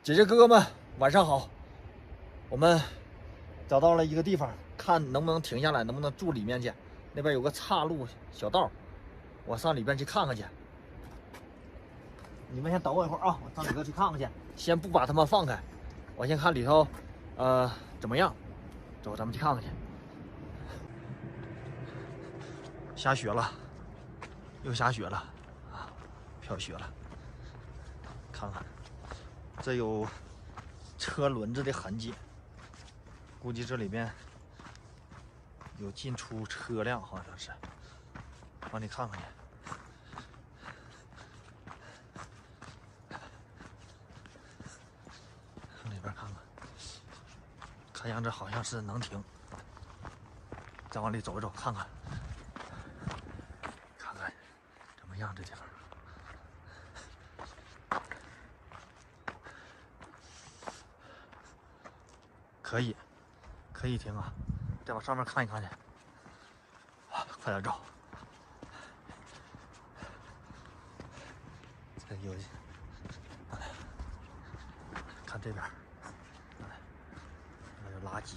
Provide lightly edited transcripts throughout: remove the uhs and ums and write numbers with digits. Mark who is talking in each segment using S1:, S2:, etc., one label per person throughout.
S1: 姐姐哥哥们，晚上好！我们找到了一个地方，看能不能停下来，能不能住里面去。那边有个岔路小道，我上里边去看看去。你们先等我一会儿啊，我上里边去看看去。先不把他们放开，我先看里头，怎么样？走，咱们去看看去。下雪了，又下雪了啊，飘雪了。看看，这有车轮子的痕迹，估计这里边有进出车辆，好像是。帮你看看去。里边看看，看样子好像是能停。再往里走一走，看看，看看怎么样这地方。可以停啊！再往上面看一看去。啊，快点照。这有，看这边，还有垃圾。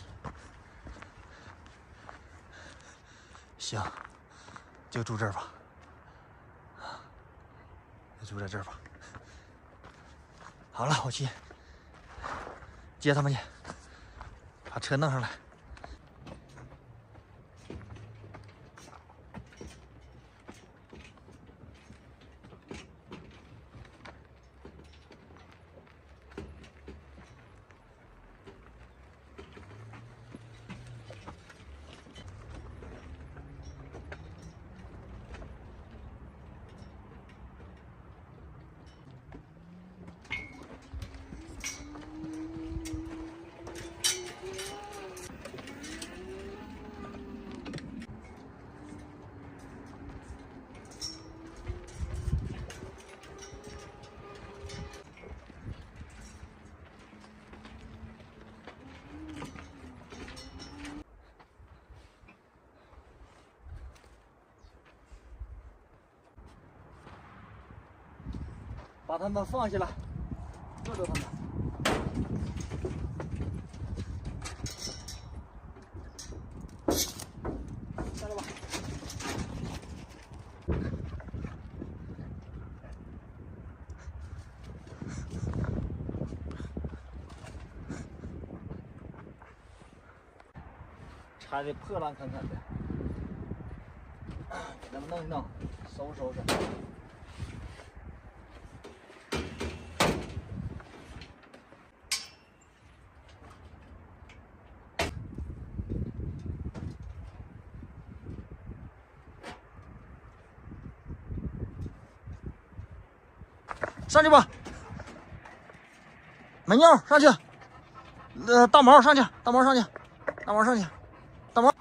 S1: 行，就住这儿吧。就住在这儿吧。好了，我去接他们去。把车弄上来。把他们放下来，救救他们。下来吧。拆的破烂坎坎的，给他们弄一弄，收拾收拾。上去吧，美妞上去，大毛上去，大毛上去，大毛上去，大毛。